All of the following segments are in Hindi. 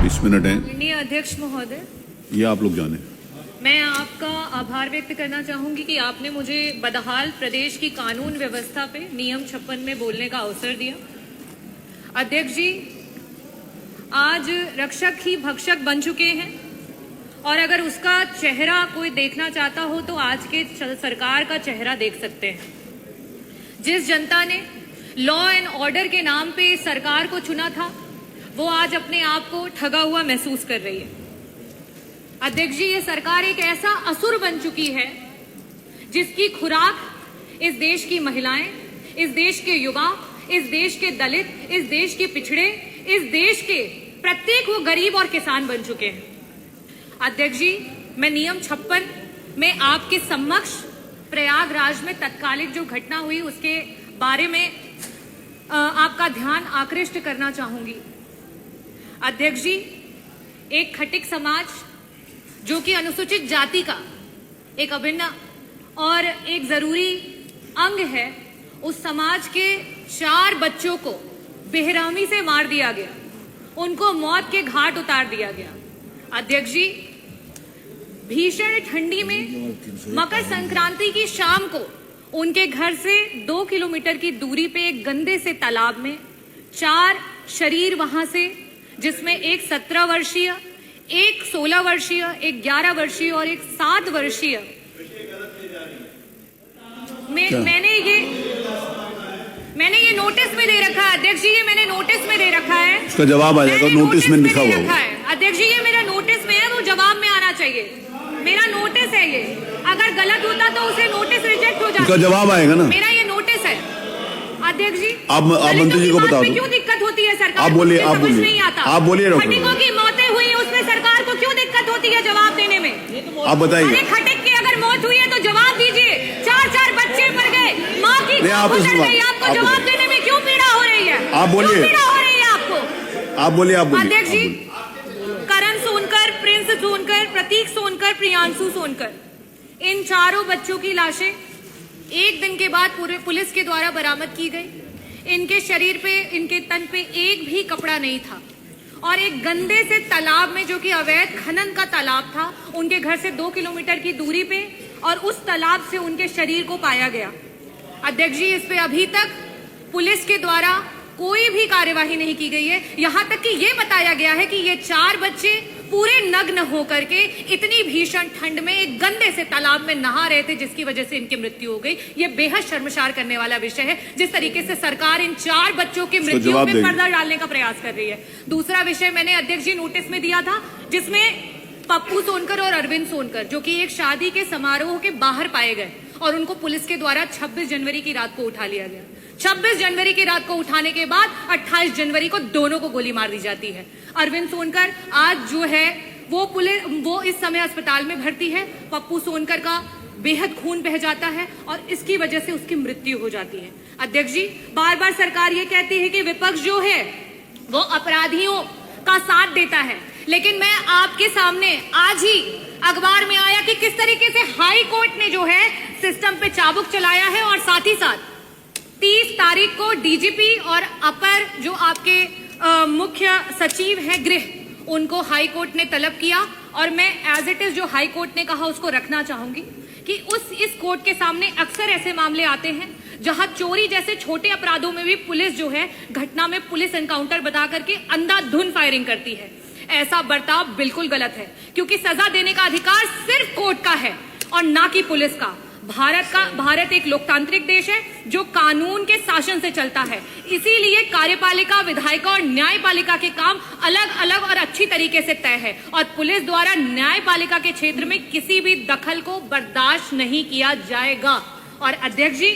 20 मिनट हैं। माननीय अध्यक्ष महोदय, ये आप लोग जाने। मैं आपका आभार व्यक्त करना चाहूंगी कि आपने मुझे बदहाल प्रदेश की कानून व्यवस्था पे नियम 56 में बोलने का अवसर दिया। अध्यक्ष जी, आज रक्षक ही भक्षक बन चुके हैं और अगर उसका चेहरा कोई देखना चाहता हो तो आज के सरकार का चेहरा देख सकते हैं। जिस जनता ने लॉ एंड ऑर्डर के नाम पे इस सरकार को चुना था, वो आज अपने आप को ठगा हुआ महसूस कर रही है। अध्यक्ष जी, ये सरकार एक ऐसा असुर बन चुकी है जिसकी खुराक इस देश की महिलाएं, इस देश के युवा, इस देश के दलित, इस देश के पिछड़े, इस देश के प्रत्येक वो गरीब और किसान बन चुके हैं। अध्यक्ष जी, मैं नियम 56 में आपके समक्ष प्रयागराज में तत्कालिक जो घटना हुई उसके बारे में आपका ध्यान आकृष्ट करना चाहूंगी। अध्यक्ष जी, एक खटिक समाज जो कि अनुसूचित जाति का एक अभिन्न और एक जरूरी अंग है, उस समाज के 4 बच्चों को बेरहमी से मार दिया गया, उनको मौत के घाट उतार दिया गया। अध्यक्ष जी, भीषण ठंडी में मकर संक्रांति की शाम को उनके घर से 2 किलोमीटर की दूरी पे एक गंदे से तालाब में 4 शरीर वहां से, जिसमें एक 17 वर्षीय, एक 16 वर्षीय, एक 11 वर्षीय और एक 7 वर्षीय, मैंने ये नोटिस में दे रखा है। अध्यक्ष जी, ये मैंने नोटिस में दे रखा है। उसका जवाब आ जाएगा, नोटिस में लिखा हुआ है। अध्यक्ष जी, ये मेरा नोटिस में है, वो जवाब में आना चाहिए। मेरा नोटिस है ये, अगर गलत होता तो उसे नोटिस रिजेक्ट हो जाता। उसका जवाब आएगा ना। मेरा ये नोटिस है। अध्यक्ष जी, आप मंत्री जी को बता दो क्यों दिक्कत होती है सरकार? आप बोलिए, आप बोलिए, नहीं आता। आप बोलिए। खटिकों की मौतें हुई, उसमें सरकार को क्यों दिक्कत होती है जवाब देने में? आप बताइए। अरे खटिक की अगर मौत हुई है तो जवाब दीजिए। 4 बच्चे मर गए, माँ की गुजर गई, आपको जवाब देने में क्यों पीड़ा हो रही है? आप बोलिए। पीड़ा हो रही है आपको? आप बोलिए। अध्यक्ष जी, करण सोनकर, प्रिंस सोनकर, प्रतीक सोनकर, प्रियांशु सोनकर, इन 4 बच्चों की लाशें 1 दिन के बाद पूरे पुलिस के द्वारा बरामद की गई। इनके शरीर पे, इनके तन पे एक भी कपड़ा नहीं था और एक गंदे से तालाब में, जो कि अवैध खनन का तालाब था, उनके घर से 2 किलोमीटर की दूरी पे, और उस तालाब से उनके शरीर को पाया गया। अध्यक्ष जी, इस पे अभी तक पुलिस के द्वारा कोई भी कार्यवाही नहीं की गई है। यहां तक कि ये बताया गया है कि ये 4 बच्चे पूरे नग्न होकर के इतनी भीषण ठंड में एक गंदे से तालाब में नहा रहे थे, जिसकी वजह से इनकी मृत्यु हो गई। ये बेहद शर्मसार करने वाला विषय है, जिस तरीके से सरकार इन 4 बच्चों की मृत्यु में पर्दा डालने का प्रयास कर रही है। दूसरा विषय मैंने अध्यक्ष जी नोटिस में दिया था, जिसमें पप्पू सोनकर और अरविंद सोनकर, जो कि एक शादी के समारोह के बाहर पाए गए और उनको पुलिस के द्वारा 26 जनवरी की रात को उठा लिया गया। 26 जनवरी की रात को उठाने के बाद 28 जनवरी को दोनों को गोली मार दी जाती है। अरविंद सोनकर आज जो है वो इस समय अस्पताल में भर्ती है। पप्पू सोनकर का बेहद खून बह जाता है और इसकी वजह से उसकी मृत्यु हो जाती है। अध्यक्ष जी, बार बार सरकार ये कहती है कि विपक्ष जो है वो अपराधियों का साथ देता है, लेकिन मैं आपके सामने आज ही अखबार में आया कि किस तरीके से हाई कोर्ट ने जो है सिस्टम पे चाबुक चलाया है और साथ ही साथ 30 तारीख को डीजीपी और अपर जो आपके मुख्य सचिव हैं गृह, उनको हाई कोर्ट ने तलब किया और मैं एज इट इज जो हाई कोर्ट ने कहा उसको रखना चाहूंगी कि इस कोर्ट के सामने अक्सर ऐसे मामले आते हैं जहां चोरी जैसे छोटे अपराधों में भी पुलिस जो है घटना में पुलिस एनकाउंटर बता करके अंधाधुंध फायरिंग करती है। ऐसा बर्ताव बिल्कुल गलत है, क्योंकि सजा देने का अधिकार सिर्फ कोर्ट का है और ना कि पुलिस का। भारत एक लोकतांत्रिक देश है जो कानून के शासन से चलता है, इसीलिए कार्यपालिका, विधायिका और न्यायपालिका के काम अलग अलग और अच्छी तरीके से तय है और पुलिस द्वारा न्यायपालिका के क्षेत्र में किसी भी दखल को बर्दाश्त नहीं किया जाएगा। और अध्यक्ष जी,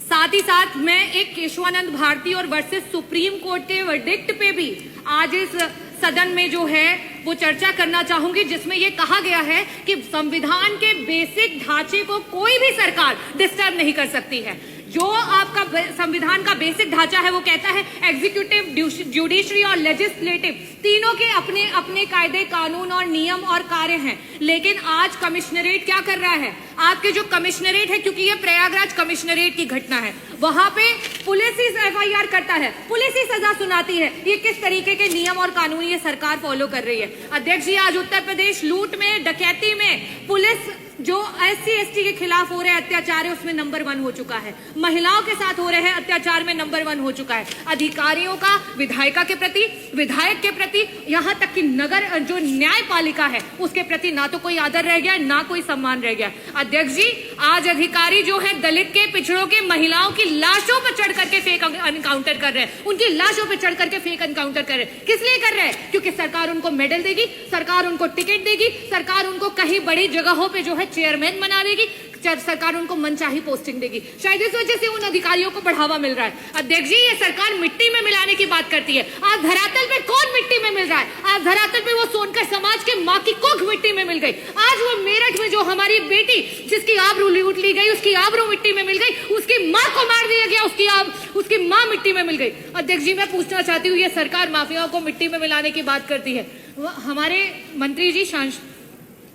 साथ ही साथ मैं एक केशवानंद भारती और वर्सेस सुप्रीम कोर्ट के वर्डिक्ट पे भी आज इस सदन में जो है वो चर्चा करना चाहूंगी, जिसमें ये कहा गया है कि संविधान के बेसिक ढांचे को कोई भी सरकार डिस्टर्ब नहीं कर सकती है। जो आपका संविधान का बेसिक ढांचा है वो कहता है एग्जीक्यूटिव, जुडिशरी और लेजिस्लेटिव तीनों के अपने अपने कायदे, कानून और नियम और कार्य हैं। लेकिन आज कमिश्नरेट क्या कर रहा है? आपके जो कमिश्नरेट है, क्योंकि ये प्रयागराज कमिश्नरेट की घटना है, वहां पे पुलिस ही FIR करता है, पुलिस ही सजा सुनाती है। ये किस तरीके के नियम और कानून ये सरकार फॉलो कर रही है? अध्यक्ष जी, आज उत्तर प्रदेश लूट में, डकैती में पुलिस जो SC ST के खिलाफ हो रहे अत्याचार है उसमें नंबर 1 हो चुका है। महिलाओं के साथ हो रहे हैं अत्याचार में नंबर 1 हो चुका है। अधिकारियों का विधायिका के प्रति, विधायक के प्रति, यहाँ तक कि नगर जो न्यायपालिका है उसके प्रति ना तो कोई आदर रह गया, ना कोई सम्मान रह गया। अध्यक्ष जी, आज अधिकारी जो है दलित के, पिछड़ों के, महिलाओं की लाशों पर चढ़ करके फेक एनकाउंटर कर रहे हैं, उनकी लाशों पर चढ़ करके फेक एनकाउंटर कर रहे हैं। किस लिए कर रहे हैं? क्योंकि सरकार उनको मेडल देगी, सरकार उनको टिकट देगी, सरकार उनको कहीं बड़ी जगहों पे जो है चेयरमैन बना देगी, सरकार उनको मनचाही पोस्टिंग देगी। शायद इस वजह से उन अधिकारियों को बढ़ावा मिल रहा है। अध्यक्ष जी, ये सरकार मिट्टी में मिलाने की बात करती है। आज धरातल पे कौन मिट्टी में मिल रहा है? आज धरातल पे वो सोनकर समाज के माँ की कोख मिट्टी में मिल गई। आज वो मेरठ में जो हमारी बेटी जिसकी आबरू लूट ली गई, उसकी आबरू मिट्टी में मिल गई, उसकी माँ को मार दिया गया, उसकी माँ मिट्टी में मिल गई। अध्यक्ष जी, मैं पूछना चाहती हूँ, ये सरकार माफियाओं को मिट्टी में मिलाने की बात करती है। हमारे मंत्री जी,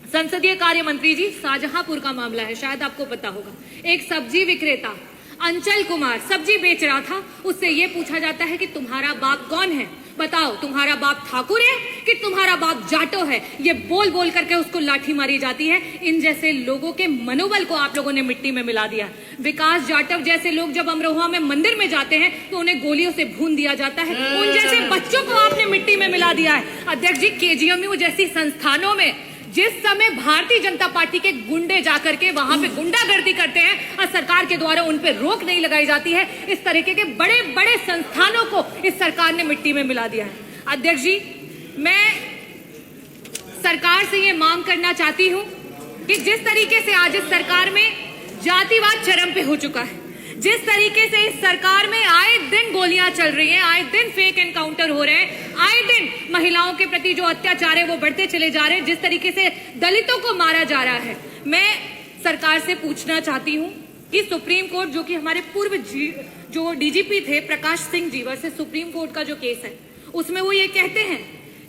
संसदीय कार्य मंत्री जी, शाहजहांपुर का मामला है, शायद आपको पता होगा। एक सब्जी विक्रेता अंचल कुमार सब्जी बेच रहा था, उससे ये पूछा जाता है कि तुम्हारा बाप कौन है? बताओ, तुम्हारा बाप ठाकुर है कि तुम्हारा बाप जाटो है? ये बोल बोल करके उसको लाठी मारी जाती है। इन जैसे लोगों के मनोबल को आप लोगों ने मिट्टी में मिला दिया। विकास जाटव जैसे लोग जब अमरोहा में मंदिर में जाते हैं तो उन्हें गोलियों से भून दिया जाता है। उन जैसे बच्चों को आपने मिट्टी में मिला दिया है। अध्यक्ष जी, KGMU जैसी संस्थानों में जिस समय भारतीय जनता पार्टी के गुंडे जाकर के वहां पे गुंडागर्दी करते हैं और सरकार के द्वारा उन पे रोक नहीं लगाई जाती है, इस तरीके के बड़े बड़े संस्थानों को इस सरकार ने मिट्टी में मिला दिया है। अध्यक्ष जी, मैं सरकार से ये मांग करना चाहती हूं कि जिस तरीके से आज इस सरकार में जातिवाद चरम पे हो चुका है, जिस तरीके से इस सरकार में आए दिन गोलियां चल रही हैं, आए दिन फेक एनकाउंटर हो रहे हैं, आए दिन महिलाओं के प्रति जो अत्याचार है वो बढ़ते चले जा रहे हैं, जिस तरीके से दलितों को मारा जा रहा है, मैं सरकार से पूछना चाहती हूं कि सुप्रीम कोर्ट, जो कि हमारे पूर्व जो DGP थे Prakash Singh ji versus supreme court का जो केस है, उसमें वो ये कहते हैं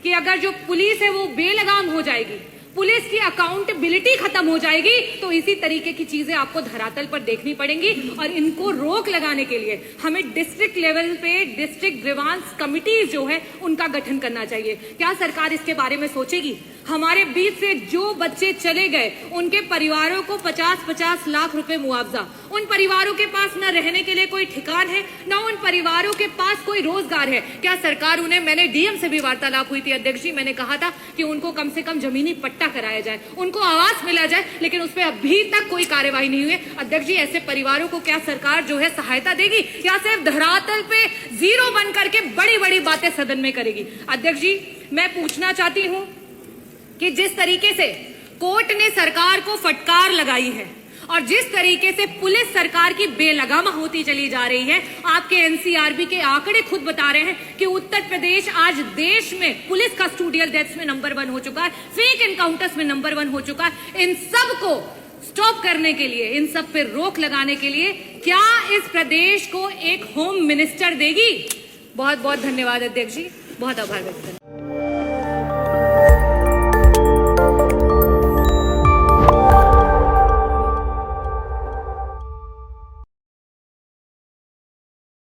कि अगर जो पुलिस है वो बेलगाम हो जाएगी, पुलिस की अकाउंटेबिलिटी खत्म हो जाएगी, तो इसी तरीके की चीजें आपको धरातल पर देखनी पड़ेंगी। और इनको रोक लगाने के लिए हमें डिस्ट्रिक्ट लेवल पे डिस्ट्रिक्ट ग्रीवांस कमिटीज जो है उनका गठन करना चाहिए। क्या सरकार इसके बारे में सोचेगी? हमारे बीच से जो बच्चे चले गए उनके परिवारों को 50-50 लाख रुपए मुआवजा। उन परिवारों के पास न रहने के लिए कोई ठिकान है, न उन परिवारों के पास कोई रोजगार है। क्या सरकार उन्हें, मैंने DM से भी वार्तालाप हुई थी अध्यक्ष जी, मैंने कहा था कि उनको कम से कम जमीनी पट्टा कराया जाए, उनको आवास मिला जाए, लेकिन उस पर अभी तक कोई कार्यवाही नहीं हुई है। अध्यक्ष जी, ऐसे परिवारों को क्या सरकार जो है सहायता देगी या सिर्फ धरातल पे जीरो बन करके बड़ी बड़ी बातें सदन में करेगी? अध्यक्ष जी, मैं पूछना चाहती हूं कि जिस तरीके से कोर्ट ने सरकार को फटकार लगाई है और जिस तरीके से पुलिस सरकार की बेलगाम होती चली जा रही है, आपके NCRB के आंकड़े खुद बता रहे हैं कि उत्तर प्रदेश आज देश में पुलिस कस्टोडियल डेथ्स में नंबर 1 हो चुका है, फेक एनकाउंटर्स में नंबर 1 हो चुका है। इन सब को स्टॉप करने के लिए, इन सब पे रोक लगाने के लिए क्या इस प्रदेश को एक होम मिनिस्टर देगी? बहुत बहुत धन्यवाद अध्यक्ष जी, बहुत आभार व्यक्त करते हैं।